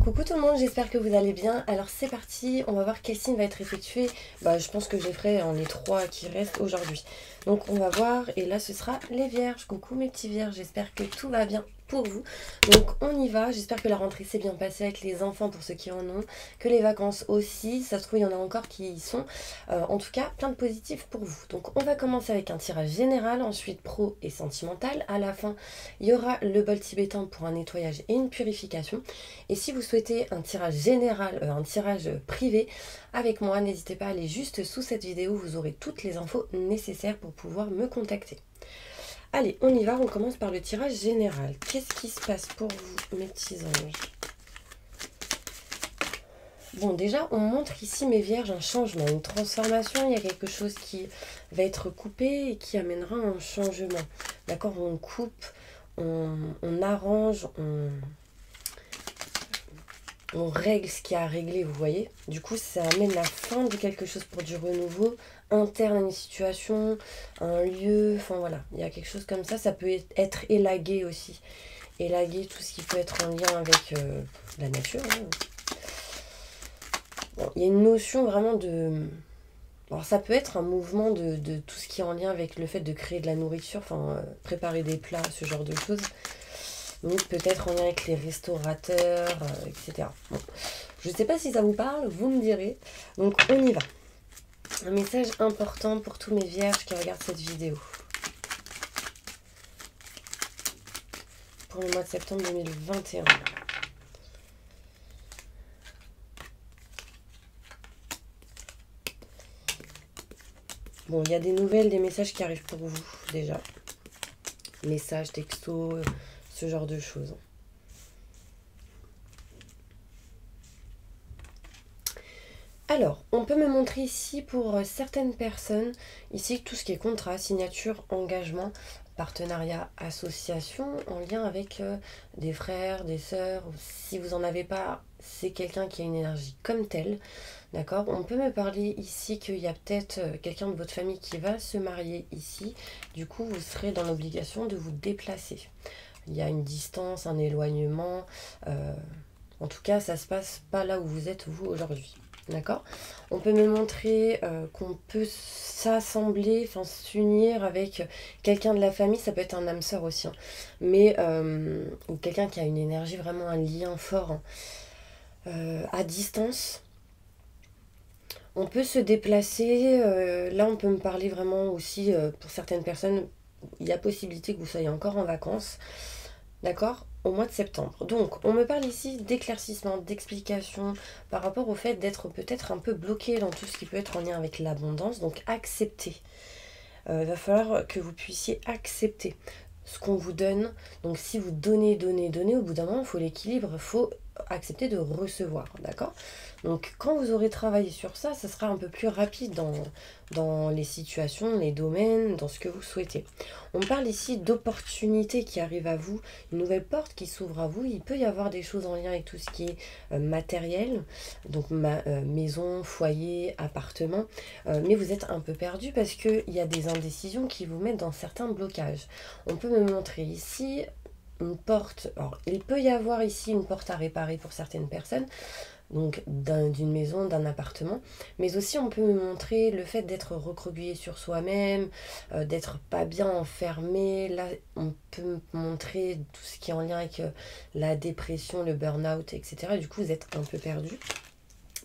Coucou tout le monde, j'espère que vous allez bien. Alors c'est parti, on va voir quel signe va être effectué. Je pense que je les ferai en les 3 qui restent aujourd'hui. Donc on va voir, et là ce sera les vierges. Coucou mes petits vierges, j'espère que tout va bien pour vous. Donc on y va, j'espère que la rentrée s'est bien passée avec les enfants pour ceux qui en ont, que les vacances aussi, ça se trouve il y en a encore qui y sont. En tout cas, plein de positifs pour vous. Donc on va commencer avec un tirage général, ensuite pro et sentimental. À la fin, il y aura le bol tibétain pour un nettoyage et une purification. Et si vous souhaitez un tirage général, un tirage privé avec moi, n'hésitez pas à aller juste sous cette vidéo, vous aurez toutes les infos nécessaires pour pouvoir me contacter. Allez, on y va, on commence par le tirage général. Qu'est-ce qui se passe pour vous, mes petits anges? Bon, déjà, on montre ici, mes vierges, un changement, une transformation. Il y a quelque chose qui va être coupé et qui amènera un changement. D'accord? On coupe, on arrange, on règle ce qui a à régler, vous voyez. Du coup, ça amène la fin de quelque chose pour du renouveau interne à une situation, un lieu, enfin voilà. Il y a quelque chose comme ça, ça peut être élagué aussi. Élaguer tout ce qui peut être en lien avec la nature. Hein. Bon, il y a une notion vraiment de... Alors ça peut être un mouvement de tout ce qui est en lien avec le fait de créer de la nourriture, enfin préparer des plats, ce genre de choses. Donc peut-être en lien avec les restaurateurs, etc. Bon. Je ne sais pas si ça vous parle, vous me direz. Donc on y va. Un message important pour tous mes vierges qui regardent cette vidéo. Pour le mois de septembre 2021. Bon, il y a des nouvelles, des messages qui arrivent pour vous déjà. Messages, textos, ce genre de choses. Alors, on peut me montrer ici pour certaines personnes, ici tout ce qui est contrat, signature, engagement, partenariat, association, en lien avec des frères, des sœurs. Si vous n'en avez pas, c'est quelqu'un qui a une énergie comme telle. D'accord? On peut me parler ici qu'il y a peut-être quelqu'un de votre famille qui va se marier ici. Du coup, vous serez dans l'obligation de vous déplacer. Il y a une distance, un éloignement. En tout cas, ça ne se passe pas là où vous êtes vous aujourd'hui. D'accord? On peut me montrer qu'on peut s'assembler, enfin s'unir avec quelqu'un de la famille, ça peut être un âme sœur aussi, hein, mais ou quelqu'un qui a une énergie, vraiment un lien fort, hein, à distance. On peut se déplacer, là on peut me parler vraiment aussi, pour certaines personnes, il y a possibilité que vous soyez encore en vacances, d'accord, au mois de septembre. Donc on me parle ici d'éclaircissement, d'explication par rapport au fait d'être peut-être un peu bloqué dans tout ce qui peut être en lien avec l'abondance, donc accepter. Il va falloir que vous puissiez accepter ce qu'on vous donne. Donc si vous donnez, au bout d'un moment, il faut l'équilibre, il faut accepter de recevoir, d'accord? Donc quand vous aurez travaillé sur ça, ça sera un peu plus rapide dans les situations, les domaines, dans ce que vous souhaitez. On parle ici d'opportunités qui arrivent à vous, une nouvelle porte qui s'ouvre à vous. Il peut y avoir des choses en lien avec tout ce qui est matériel, donc maison, foyer, appartement, mais vous êtes un peu perdu parce qu'il y a des indécisions qui vous mettent dans certains blocages. On peut me montrer ici une porte, alors il peut y avoir ici une porte à réparer pour certaines personnes, donc d'une maison, d'un appartement, mais aussi on peut me montrer le fait d'être recroquevillé sur soi-même, d'être pas bien enfermé. Là on peut me montrer tout ce qui est en lien avec la dépression, le burn-out, etc. Du coup vous êtes un peu perdu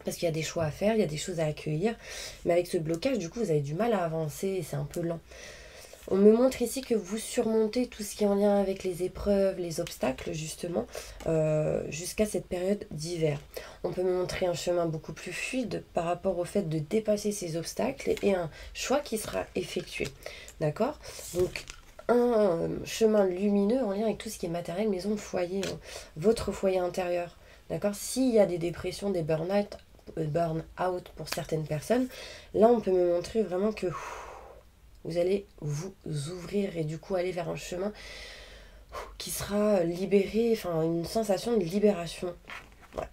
parce qu'il y a des choix à faire, il y a des choses à accueillir, mais avec ce blocage du coup vous avez du mal à avancer et c'est un peu lent. On me montre ici que vous surmontez tout ce qui est en lien avec les épreuves, les obstacles justement, jusqu'à cette période d'hiver. On peut me montrer un chemin beaucoup plus fluide par rapport au fait de dépasser ces obstacles et un choix qui sera effectué. D'accord? Donc un chemin lumineux en lien avec tout ce qui est matériel, maison, foyer, hein, votre foyer intérieur. D'accord? S'il y a des dépressions, des burn-out pour certaines personnes, là on peut me montrer vraiment que... vous allez vous ouvrir et du coup aller vers un chemin qui sera libéré, enfin une sensation de libération. Ouais.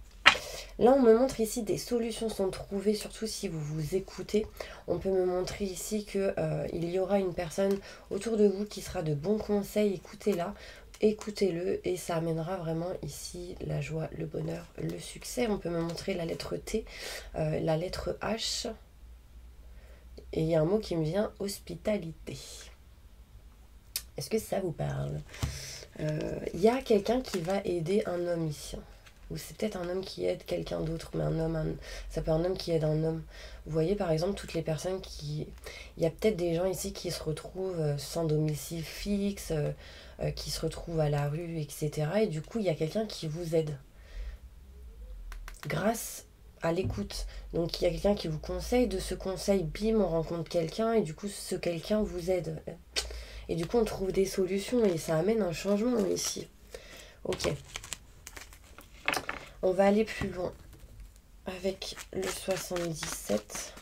Là on me montre ici des solutions sont trouvées, surtout si vous vous écoutez. On peut me montrer ici que il y aura une personne autour de vous qui sera de bons conseils, écoutez-la, écoutez-le et ça amènera vraiment ici la joie, le bonheur, le succès. On peut me montrer la lettre T, la lettre H et il y a un mot qui me vient, hospitalité. Est-ce que ça vous parle? Il y a quelqu'un qui va aider un homme ici. Ou c'est peut-être un homme qui aide quelqu'un d'autre, mais ça peut être un homme qui aide un homme. Vous voyez par exemple toutes les personnes qui... Il y a peut-être des gens ici qui se retrouvent sans domicile fixe, qui se retrouvent à la rue, etc. Et du coup, il y a quelqu'un qui vous aide. Grâce à l'écoute. Donc il y a quelqu'un qui vous conseille, de ce conseil, bim, on rencontre quelqu'un, et du coup, ce quelqu'un vous aide. Et du coup, on trouve des solutions, et ça amène un changement ici. Ok. On va aller plus loin avec le 77.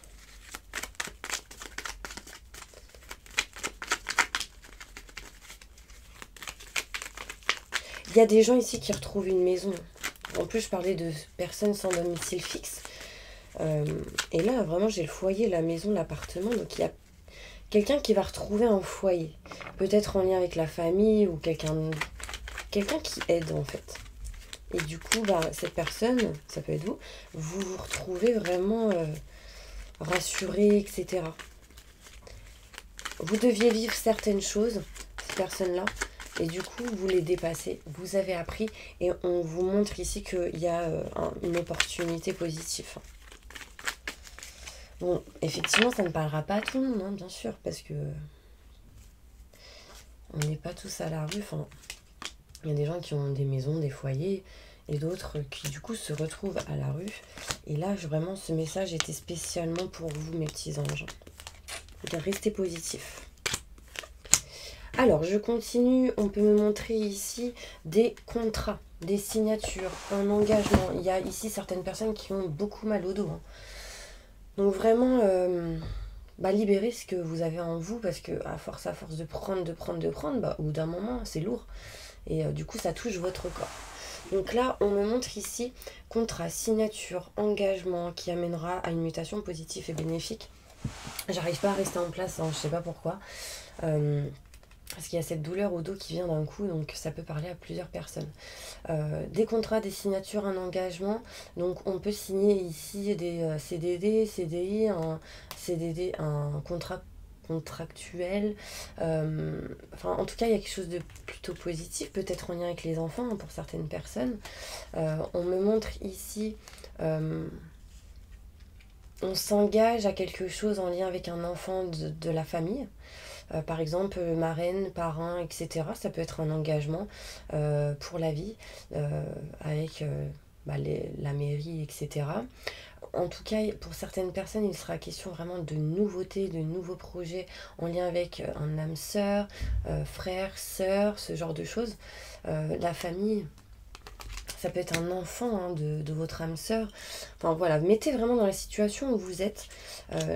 Il y a des gens ici qui retrouvent une maison. En plus, je parlais de personnes sans domicile fixe. Et là, vraiment, j'ai le foyer, la maison, l'appartement. Donc, il y a quelqu'un qui va retrouver un foyer. Peut-être en lien avec la famille ou quelqu'un qui aide, en fait. Et du coup, cette personne, ça peut être vous, vous retrouvez vraiment rassuré, etc. Vous deviez vivre certaines choses, ces personnes-là, et du coup, vous les dépassez. Vous avez appris, et on vous montre ici qu'il y a une opportunité positive. Bon, effectivement, ça ne parlera pas à tout le monde, hein, bien sûr, parce que on n'est pas tous à la rue. Enfin, il y a des gens qui ont des maisons, des foyers, et d'autres qui du coup se retrouvent à la rue. Et là, vraiment, ce message était spécialement pour vous, mes petits anges. Donc, restez positifs. Alors, je continue. On peut me montrer ici des contrats, des signatures, un engagement. Il y a ici certaines personnes qui ont beaucoup mal au dos. Hein. Donc, vraiment, libérez ce que vous avez en vous, parce que à force de prendre, au bout d'un moment, c'est lourd. Et du coup, ça touche votre corps. Donc là, on me montre ici contrat, signature, engagement qui amènera à une mutation positive et bénéfique. J'arrive pas à rester en place, hein, je sais pas pourquoi. Parce qu'il y a cette douleur au dos qui vient d'un coup, donc ça peut parler à plusieurs personnes. Des contrats, des signatures, un engagement. Donc on peut signer ici des CDD, CDI, un CDD, un contrat contractuel. En tout cas, il y a quelque chose de plutôt positif, peut-être en lien avec les enfants, hein, pour certaines personnes. On me montre ici... on s'engage à quelque chose en lien avec un enfant de la famille. Par exemple, marraine, parrain, etc. Ça peut être un engagement pour la vie avec la mairie, etc. En tout cas, pour certaines personnes, il sera question vraiment de nouveautés, de nouveaux projets en lien avec un âme sœur, frère, sœur, ce genre de choses. La famille, ça peut être un enfant hein, de votre âme sœur. Enfin voilà, mettez vraiment dans la situation où vous êtes.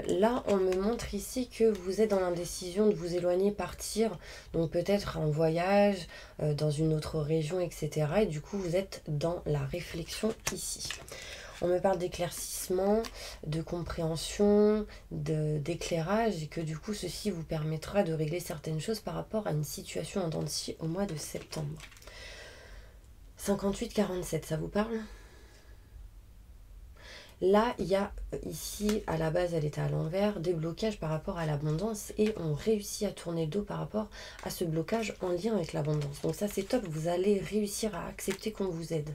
Là, on me montre ici que vous êtes dans l'indécision de vous éloigner, partir. Donc peut-être en voyage, dans une autre région, etc. Et du coup, vous êtes dans la réflexion ici. On me parle d'éclaircissement, de compréhension, d'éclairage. Et que du coup, ceci vous permettra de régler certaines choses par rapport à une situation en dents de scie au mois de septembre. 58-47, ça vous parle? Là, il y a ici, à la base, elle était à l'envers, des blocages par rapport à l'abondance et on réussit à tourner le dos par rapport à ce blocage en lien avec l'abondance. Donc ça, c'est top, vous allez réussir à accepter qu'on vous aide,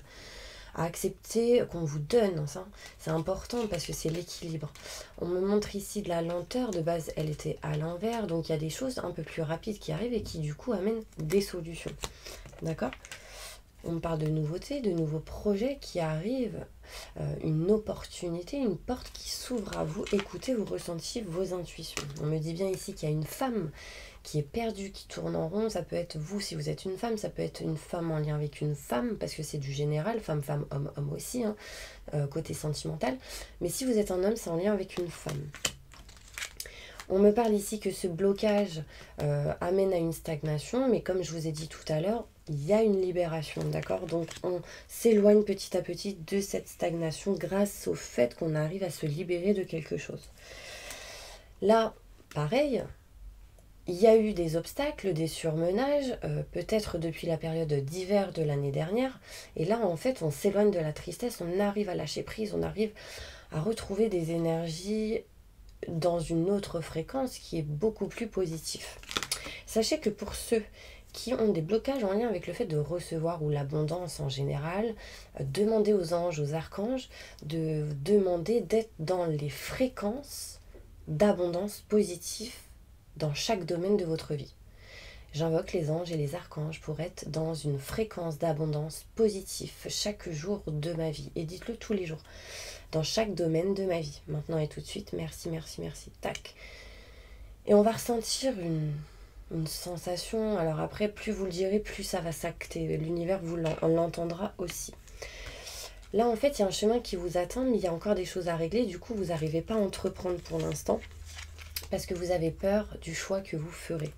à accepter qu'on vous donne. Ça, c'est important parce que c'est l'équilibre. On me montre ici de la lenteur, de base, elle était à l'envers, donc il y a des choses un peu plus rapides qui arrivent et qui, du coup, amènent des solutions. D'accord ? On parle de nouveautés, de nouveaux projets qui arrivent, une opportunité, une porte qui s'ouvre à vous. Écoutez vos ressentis, vos intuitions. On me dit bien ici qu'il y a une femme qui est perdue, qui tourne en rond. Ça peut être vous si vous êtes une femme, ça peut être une femme en lien avec une femme, parce que c'est du général, femme, femme, homme, homme aussi, hein, côté sentimental. Mais si vous êtes un homme, c'est en lien avec une femme. On me parle ici que ce blocage amène à une stagnation, mais comme je vous ai dit tout à l'heure, il y a une libération, d'accord? Donc on s'éloigne petit à petit de cette stagnation grâce au fait qu'on arrive à se libérer de quelque chose. Là, pareil, il y a eu des obstacles, des surmenages, peut-être depuis la période d'hiver de l'année dernière. Et là, en fait, on s'éloigne de la tristesse, on arrive à lâcher prise, on arrive à retrouver des énergies dans une autre fréquence qui est beaucoup plus positive. Sachez que pour ceux qui ont des blocages en lien avec le fait de recevoir ou l'abondance en général, demandez aux anges, aux archanges, de demander d'être dans les fréquences d'abondance positive dans chaque domaine de votre vie. J'invoque les anges et les archanges pour être dans une fréquence d'abondance positive chaque jour de ma vie. Et dites-le tous les jours, dans chaque domaine de ma vie. Maintenant et tout de suite, merci, merci, merci. Tac. Et on va ressentir une sensation. Alors après, plus vous le direz, plus ça va s'acter. L'univers vous l'entendra aussi. Là, en fait, il y a un chemin qui vous attend, mais il y a encore des choses à régler. Du coup, vous n'arrivez pas à entreprendre pour l'instant parce que vous avez peur du choix que vous ferez.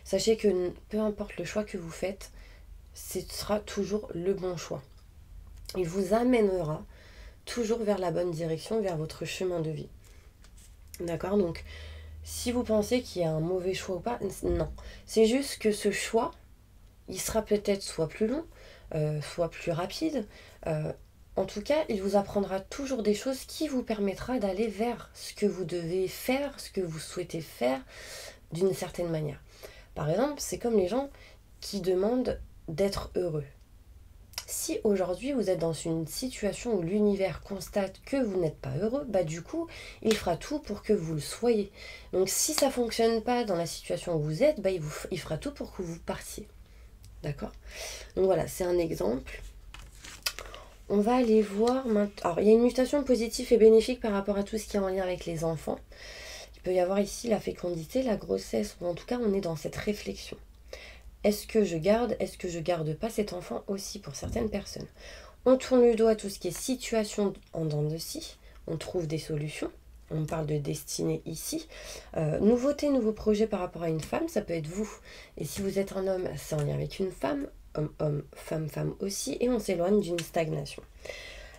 Sachez que peu importe le choix que vous faites, ce sera toujours le bon choix. Il vous amènera toujours vers la bonne direction, vers votre chemin de vie. D'accord? Donc, si vous pensez qu'il y a un mauvais choix ou pas, non. C'est juste que ce choix, il sera peut-être soit plus long, soit plus rapide. En tout cas, il vous apprendra toujours des choses qui vous permettra d'aller vers ce que vous devez faire, ce que vous souhaitez faire d'une certaine manière. Par exemple, c'est comme les gens qui demandent d'être heureux. Si aujourd'hui vous êtes dans une situation où l'univers constate que vous n'êtes pas heureux, bah du coup, il fera tout pour que vous le soyez. Donc si ça ne fonctionne pas dans la situation où vous êtes, bah il fera tout pour que vous partiez. D'accord? Donc voilà, c'est un exemple. On va aller voir maintenant. Alors, il y a une mutation positive et bénéfique par rapport à tout ce qui est en lien avec les enfants. Il peut y avoir ici la fécondité, la grossesse, ou en tout cas, on est dans cette réflexion. Est-ce que je garde pas cet enfant aussi pour certaines personnes? On tourne le dos à tout ce qui est situation en dents de scie. On trouve des solutions. On parle de destinée ici. Nouveauté, nouveau projet par rapport à une femme, ça peut être vous. Et si vous êtes un homme, c'est en lien avec une femme. Homme, femme aussi. Et on s'éloigne d'une stagnation.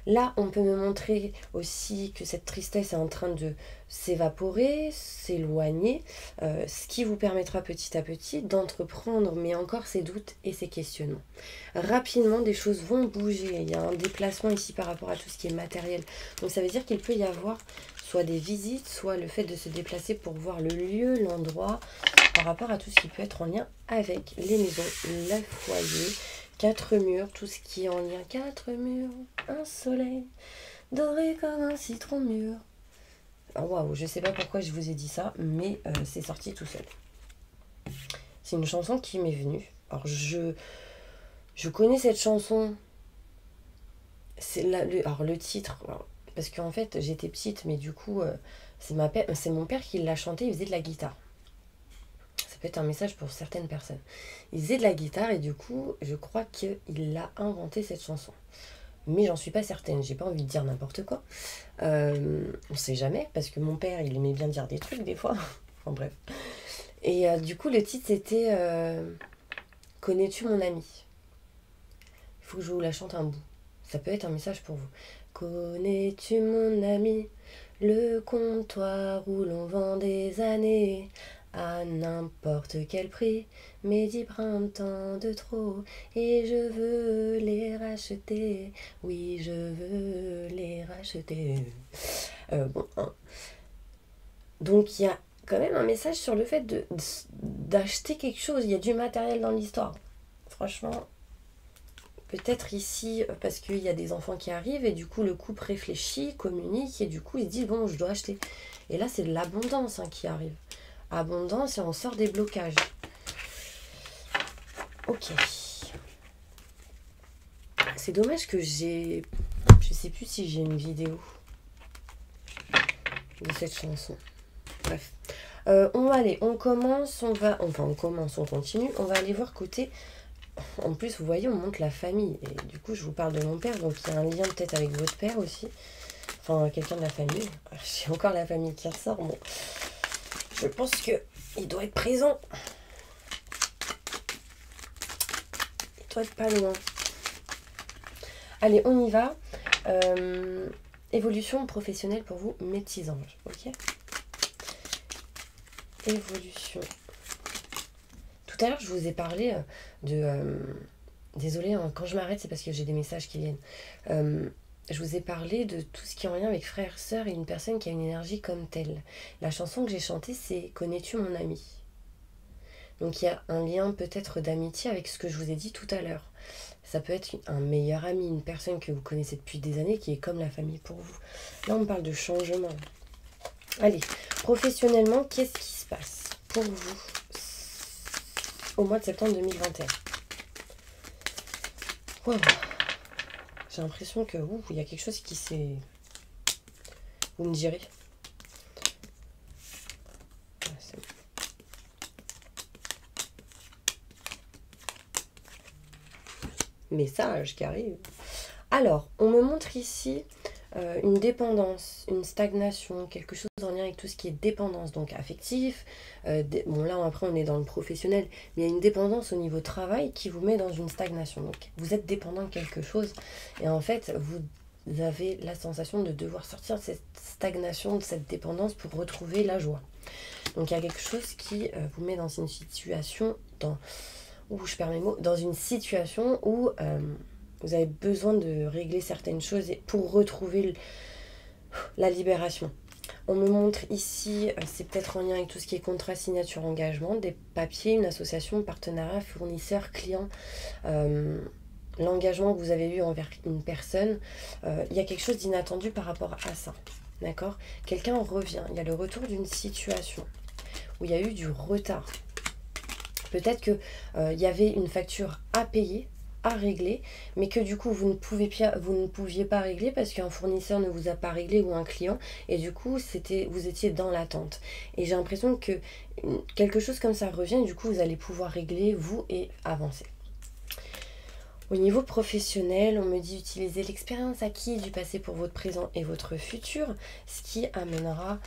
Là, on peut me montrer aussi que cette tristesse est en train de s'évaporer, s'éloigner, ce qui vous permettra petit à petit d'entreprendre, mais encore ces doutes et ces questionnements. Rapidement, des choses vont bouger. Il y a un déplacement ici par rapport à tout ce qui est matériel. Donc ça veut dire qu'il peut y avoir soit des visites, soit le fait de se déplacer pour voir le lieu, l'endroit, par rapport à tout ce qui peut être en lien avec les maisons, le foyer, 4 murs, tout ce qui est en lien. 4 murs, un soleil, doré comme un citron mûr. Oh, waouh, je sais pas pourquoi je vous ai dit ça, mais c'est sorti tout seul. C'est une chanson qui m'est venue. Alors je connais cette chanson. C'est alors le titre, parce qu'en fait j'étais petite, mais du coup c'est mon père qui l'a chanté, il faisait de la guitare. Ça peut être un message pour certaines personnes. Il faisait de la guitare et du coup, je crois qu'il a inventé cette chanson. Mais j'en suis pas certaine, j'ai pas envie de dire n'importe quoi. On sait jamais, parce que mon père, il aimait bien dire des trucs des fois. Enfin bref. Et du coup, le titre c'était Connais-tu mon ami? Il faut que je vous la chante un bout. Ça peut être un message pour vous. Connais-tu mon ami? Le comptoir où l'on vend des années à n'importe quel prix, mais 10 printemps de trop, et je veux les racheter, oui je veux les racheter. Bon, hein. Donc il y a quand même un message sur le fait d'acheter quelque chose, il y a du matériel dans l'histoire. Franchement, peut-être ici, parce qu'il y a des enfants qui arrivent, et du coup le couple réfléchit, communique, et du coup il se dit, bon, je dois acheter. Et là c'est de l'abondance qui arrive. Abondance et on sort des blocages. Ok. C'est dommage que je sais plus si j'ai une vidéo de cette chanson. Bref. On va aller, on continue. On va aller voir côté. En plus, vous voyez, on montre la famille. Et du coup, je vous parle de mon père. Donc, il y a un lien peut-être avec votre père aussi. Enfin, quelqu'un de la famille. J'ai encore la famille qui ressort. Bon. Je pense qu'il doit être présent. Il doit être pas loin. Allez, on y va. Évolution professionnelle pour vous, mes petits anges. Ok. Évolution Tout à l'heure, je vous ai parlé de... désolée, hein, quand je m'arrête, c'est parce que j'ai des messages qui viennent. Je vous ai parlé de tout ce qui est en lien avec frère, sœur et une personne qui a une énergie comme telle. La chanson que j'ai chantée, c'est Connais-tu mon ami? Donc il y a un lien peut-être d'amitié avec ce que je vous ai dit tout à l'heure. Ça peut être un meilleur ami, une personne que vous connaissez depuis des années qui est comme la famille pour vous. Là, on parle de changement. Allez, professionnellement, qu'est-ce qui se passe pour vous au mois de septembre 2021? Wow. J'ai l'impression que il y a quelque chose qui s'est... Vous me direz. Ah, c'est bon. Message qui arrive. Alors, on me montre ici une dépendance, une stagnation, quelque chose en lien avec tout ce qui est dépendance, donc affectif. Bon, là, après, on est dans le professionnel, mais il y a une dépendance au niveau travail qui vous met dans une stagnation. Donc, vous êtes dépendant de quelque chose, et en fait, vous avez la sensation de devoir sortir de cette stagnation, de cette dépendance pour retrouver la joie. Donc, il y a quelque chose qui vous met dans une situation, je perds mes mots, dans une situation où vous avez besoin de régler certaines choses pour retrouver la libération. On me montre ici, c'est peut-être en lien avec tout ce qui est contrat, signature, engagement, des papiers, une association, partenariat, fournisseur, client, l'engagement que vous avez eu envers une personne. Il y a quelque chose d'inattendu par rapport à ça. D'accord? Quelqu'un revient, il y a le retour d'une situation où il y a eu du retard. Peut-être qu'il y avait une facture à payer, à régler, mais que du coup vous ne pouviez pas régler parce qu'un fournisseur ne vous a pas réglé ou un client, et du coup vous étiez dans l'attente. Et j'ai l'impression que quelque chose comme ça revient, et du coup vous allez pouvoir régler vous et avancer. Au niveau professionnel, on me dit utiliser l'expérience acquise du passé pour votre présent et votre futur, ce qui amènera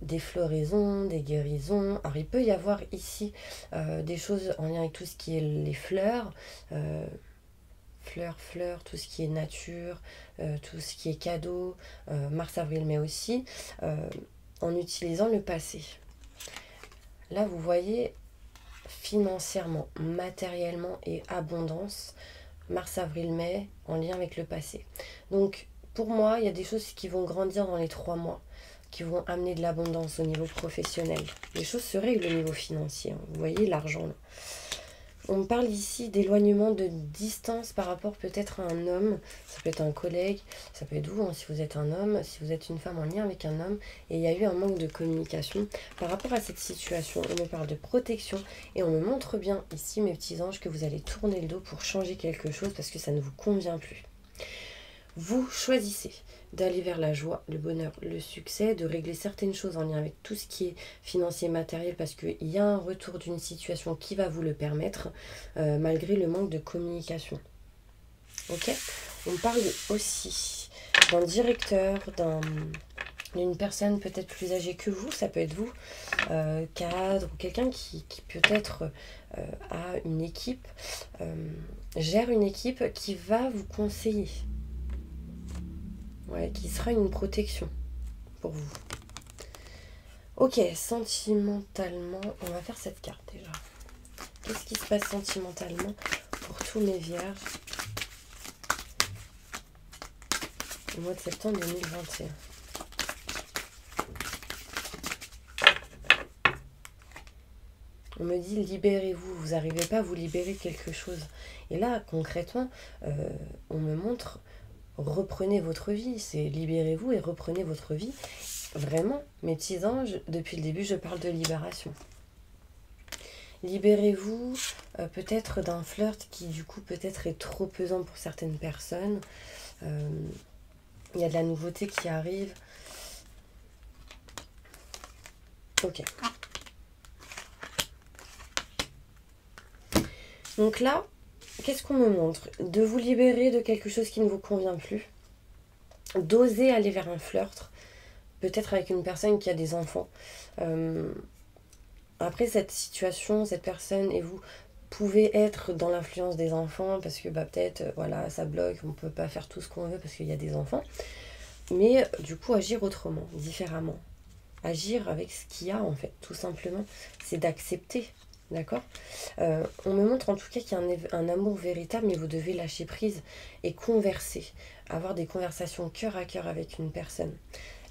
des floraisons, des guérisons. Alors il peut y avoir ici des choses en lien avec tout ce qui est les fleurs, fleurs, tout ce qui est nature, tout ce qui est cadeau, mars, avril, mai aussi, en utilisant le passé. Là, vous voyez, financièrement, matériellement et abondance, mars, avril, mai, en lien avec le passé. Donc, pour moi, il y a des choses qui vont grandir dans les 3 mois, qui vont amener de l'abondance au niveau professionnel. Les choses se règlent au niveau financier. Vous voyez l'argent là. On me parle ici d'éloignement, de distance par rapport peut-être à un homme. Ça peut être un collègue, ça peut être vous, hein, si vous êtes un homme, si vous êtes une femme en lien avec un homme. Et il y a eu un manque de communication. Par rapport à cette situation, on me parle de protection. Et on me montre bien ici, mes petits anges, que vous allez tourner le dos pour changer quelque chose parce que ça ne vous convient plus. Vous choisissez d'aller vers la joie, le bonheur, le succès, de régler certaines choses en lien avec tout ce qui est financier, matériel, parce qu'il y a un retour d'une situation qui va vous le permettre, malgré le manque de communication. Ok? On parle aussi d'un directeur, d'une personne peut-être plus âgée que vous, ça peut être vous, cadre, ou quelqu'un qui peut-être a une équipe, gère une équipe qui va vous conseiller. Ouais, qui sera une protection pour vous. Ok, sentimentalement, on va faire cette carte déjà. Qu'est-ce qui se passe sentimentalement pour tous mes vierges au mois de septembre 2021? On me dit libérez-vous, vous n'arrivez pas à vous libérer de quelque chose. Et là, concrètement, on me montre reprenez votre vie, c'est libérez-vous et reprenez votre vie. Vraiment, mes petits anges, depuis le début, je parle de libération. Libérez-vous peut-être d'un flirt qui, du coup, peut-être est trop pesant pour certaines personnes. Il y a de la nouveauté qui arrive. Ok. Donc là, qu'est-ce qu'on me montre? De vous libérer de quelque chose qui ne vous convient plus. D'oser aller vers un flirt. Peut-être avec une personne qui a des enfants. Après cette situation, cette personne et vous pouvez être dans l'influence des enfants parce que peut-être, voilà, ça bloque, on ne peut pas faire tout ce qu'on veut parce qu'il y a des enfants. Mais du coup, agir autrement, différemment. Agir avec ce qu'il y a en fait, tout simplement. C'est d'accepter D'accord. On me montre en tout cas qu'il y a un amour véritable, mais vous devez lâcher prise et converser. Avoir des conversations cœur à cœur avec une personne.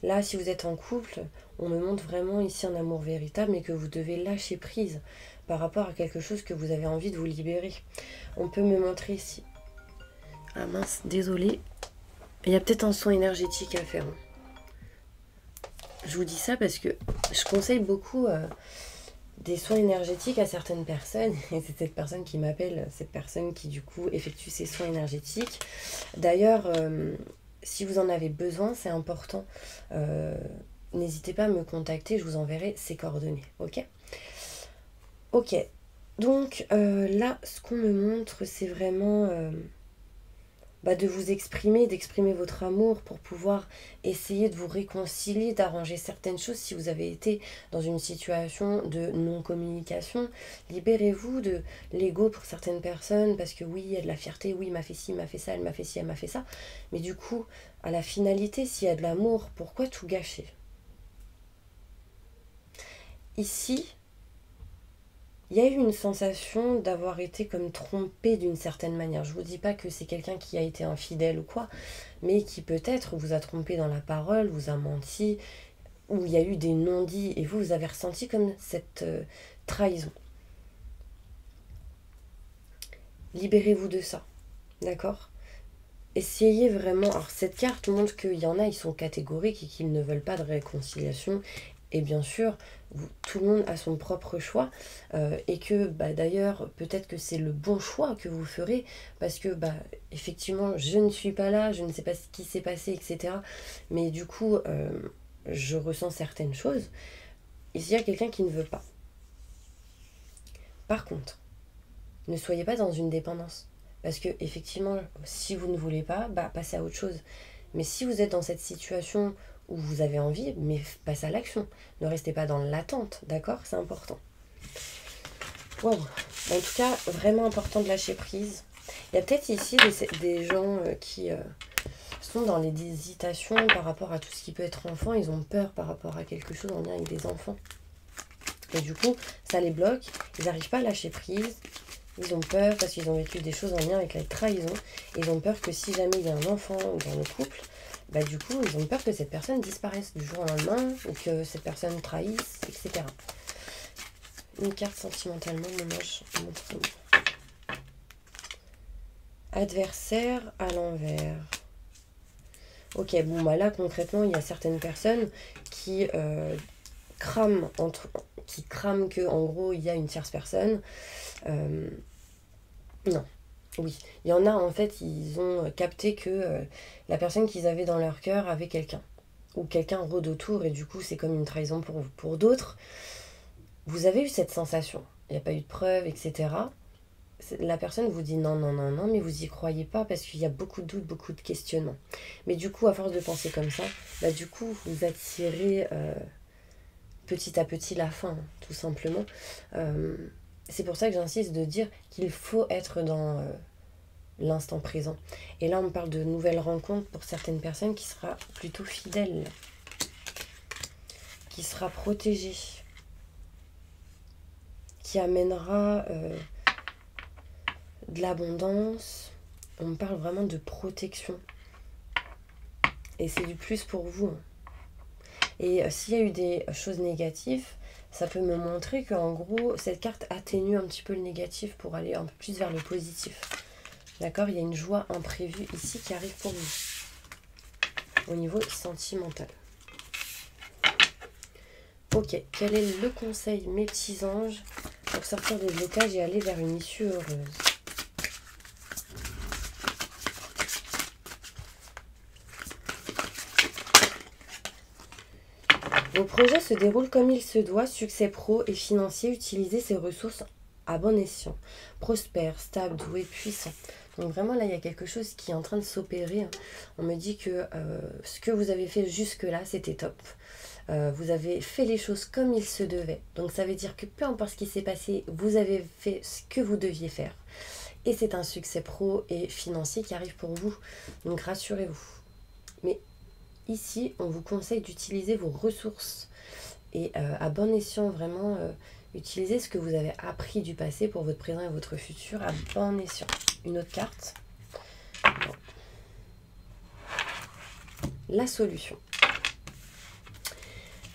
Là, si vous êtes en couple, on me montre vraiment ici un amour véritable, mais que vous devez lâcher prise par rapport à quelque chose que vous avez envie de vous libérer. On peut me montrer ici. Ah mince, désolée. Il y a peut-être un soin énergétique à faire. Je vous dis ça parce que je conseille beaucoup des soins énergétiques à certaines personnes. Et c'est cette personne qui m'appelle, cette personne qui du coup effectue ces soins énergétiques. D'ailleurs, si vous en avez besoin, c'est important. N'hésitez pas à me contacter, je vous enverrai ses coordonnées. Ok. Ok. Donc là, ce qu'on me montre, c'est vraiment de vous exprimer, d'exprimer votre amour pour pouvoir essayer de vous réconcilier, d'arranger certaines choses si vous avez été dans une situation de non-communication. Libérez-vous de l'ego pour certaines personnes parce que oui, il y a de la fierté, oui, il m'a fait ci, il m'a fait ça, elle m'a fait ci, elle m'a fait ça. Mais du coup, à la finalité, s'il y a de l'amour, pourquoi tout gâcher? Ici, il y a eu une sensation d'avoir été comme trompé d'une certaine manière. Je ne vous dis pas que c'est quelqu'un qui a été infidèle ou quoi, mais qui peut-être vous a trompé dans la parole, vous a menti, ou il y a eu des non-dits, et vous avez ressenti comme cette trahison. Libérez-vous de ça, d'accord? Essayez vraiment... Alors cette carte montre qu'il y en a, ils sont catégoriques et qu'ils ne veulent pas de réconciliation. Et bien sûr, tout le monde a son propre choix et que d'ailleurs, peut-être que c'est le bon choix que vous ferez parce que effectivement, je ne suis pas là, je ne sais pas ce qui s'est passé, etc. Mais du coup, je ressens certaines choses. Ici, il y a quelqu'un qui ne veut pas. Par contre, ne soyez pas dans une dépendance. Parce que effectivement, si vous ne voulez pas, passez à autre chose. Mais si vous êtes dans cette situation où vous avez envie, mais passez à l'action. Ne restez pas dans l'attente, d'accord? C'est important. Wow. En tout cas, vraiment important de lâcher prise. Il y a peut-être ici des gens qui sont dans les hésitations par rapport à tout ce qui peut être enfant. Ils ont peur par rapport à quelque chose en lien avec des enfants. Et du coup, ça les bloque. Ils n'arrivent pas à lâcher prise. Ils ont peur parce qu'ils ont vécu des choses en lien avec la trahison. Ils ont peur que si jamais il y a un enfant dans le couple, du coup, ils ont peur que cette personne disparaisse du jour au lendemain ou que cette personne trahisse, etc. Une carte sentimentalement ménage. Adversaire à l'envers. Ok, bon, là, concrètement, il y a certaines personnes qui crament que, en gros, il y a une tierce personne. Non. Oui, il y en a en fait, ils ont capté que la personne qu'ils avaient dans leur cœur avait quelqu'un. Ou quelqu'un rôde autour et du coup c'est comme une trahison pour vous. Pour d'autres, vous avez eu cette sensation. Il n'y a pas eu de preuves, etc. La personne vous dit non, non, non, non, mais vous n'y croyez pas parce qu'il y a beaucoup de doutes, beaucoup de questionnements. Mais du coup, à force de penser comme ça, du coup, vous attirez petit à petit la fin, tout simplement. C'est pour ça que j'insiste de dire qu'il faut être dans l'instant présent. Et là, on parle de nouvelles rencontres pour certaines personnes qui sera plutôt fidèle, qui sera protégée, qui amènera de l'abondance. On me parle vraiment de protection. Et c'est du plus pour vous. Et s'il y a eu des choses négatives, ça peut me montrer qu'en gros, cette carte atténue un petit peu le négatif pour aller un peu plus vers le positif. D'accord? Il y a une joie imprévue ici qui arrive pour vous. Au niveau sentimental. Ok, quel est le conseil, mes petits anges, pour sortir des blocages et aller vers une issue heureuse? Vos projets se déroulent comme il se doit, succès pro et financier, utilisez ces ressources à bon escient. Prospère, stable, doué, puissant. Donc vraiment là, il y a quelque chose qui est en train de s'opérer. On me dit que ce que vous avez fait jusque-là, c'était top. Vous avez fait les choses comme il se devait. Donc ça veut dire que peu importe ce qui s'est passé, vous avez fait ce que vous deviez faire. Et c'est un succès pro et financier qui arrive pour vous. Donc rassurez-vous. Mais ici, on vous conseille d'utiliser vos ressources. Et à bon escient, vraiment, Utilisez ce que vous avez appris du passé pour votre présent et votre futur à bon escient. Une autre carte. Bon. La solution.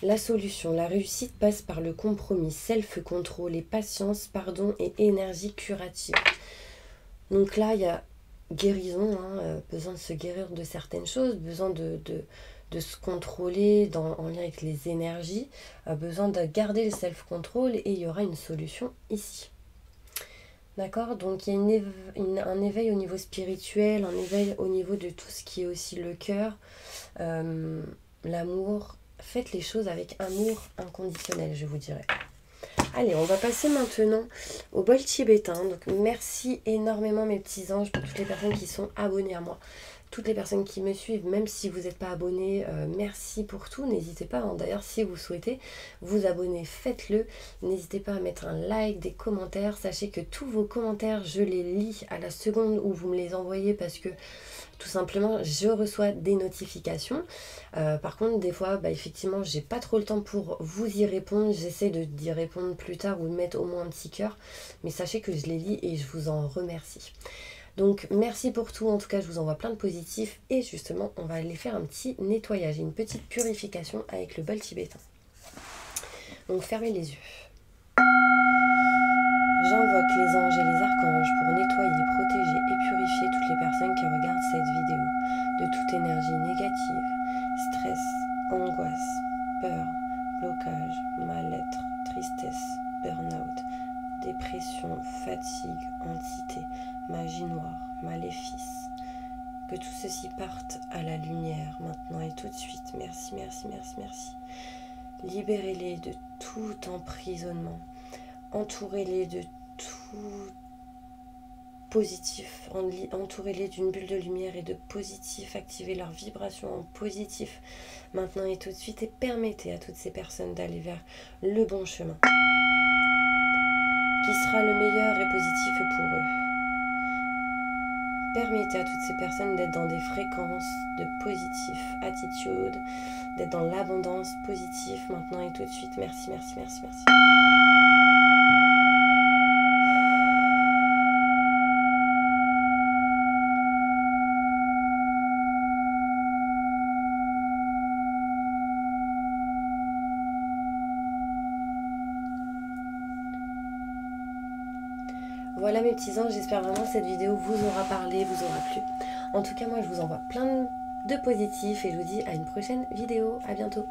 La solution, la réussite passe par le compromis, self-control et patience, pardon et énergie curative. Donc là, il y a guérison, besoin de se guérir de certaines choses, besoin de se contrôler en lien avec les énergies, besoin de garder le self-control et il y aura une solution ici. D'accord? Donc il y a un éveil au niveau spirituel, un éveil au niveau de tout ce qui est aussi le cœur, l'amour. Faites les choses avec amour inconditionnel, je vous dirais. Allez, on va passer maintenant au bol tibétain. Donc merci énormément mes petits anges pour toutes les personnes qui sont abonnées à moi. Toutes les personnes qui me suivent, même si vous n'êtes pas abonné, merci pour tout. N'hésitez pas, d'ailleurs, si vous souhaitez vous abonner, faites-le. N'hésitez pas à mettre un like, des commentaires. Sachez que tous vos commentaires, je les lis à la seconde où vous me les envoyez parce que tout simplement, je reçois des notifications. Par contre, des fois, effectivement, j'ai pas trop le temps pour vous y répondre. J'essaie d'y répondre plus tard ou de mettre au moins un petit cœur. Mais sachez que je les lis et je vous en remercie. Donc merci pour tout, en tout cas je vous envoie plein de positifs et justement on va aller faire un petit nettoyage, une petite purification avec le bol tibétain. Donc fermez les yeux. J'invoque les anges et les archanges pour nettoyer, protéger et purifier toutes les personnes qui regardent cette vidéo de toute énergie négative, stress, angoisse, peur, blocage, mal-être, tristesse, burn-out, dépression, fatigue, entité, magie noire, maléfice. Que tout ceci parte à la lumière maintenant et tout de suite. Merci, merci, merci, merci. Libérez-les de tout emprisonnement. Entourez-les de tout positif. Entourez-les d'une bulle de lumière et de positif. Activez leur vibration en positif maintenant et tout de suite. Et permettez à toutes ces personnes d'aller vers le bon chemin qui sera le meilleur et positif pour eux. Permettez à toutes ces personnes d'être dans des fréquences de positif, attitude, d'être dans l'abondance positive maintenant et tout de suite. Merci, merci, merci, merci. Voilà mes petits anges, j'espère vraiment que cette vidéo vous aura parlé, vous aura plu. En tout cas, moi je vous envoie plein de positifs et je vous dis à une prochaine vidéo. À bientôt.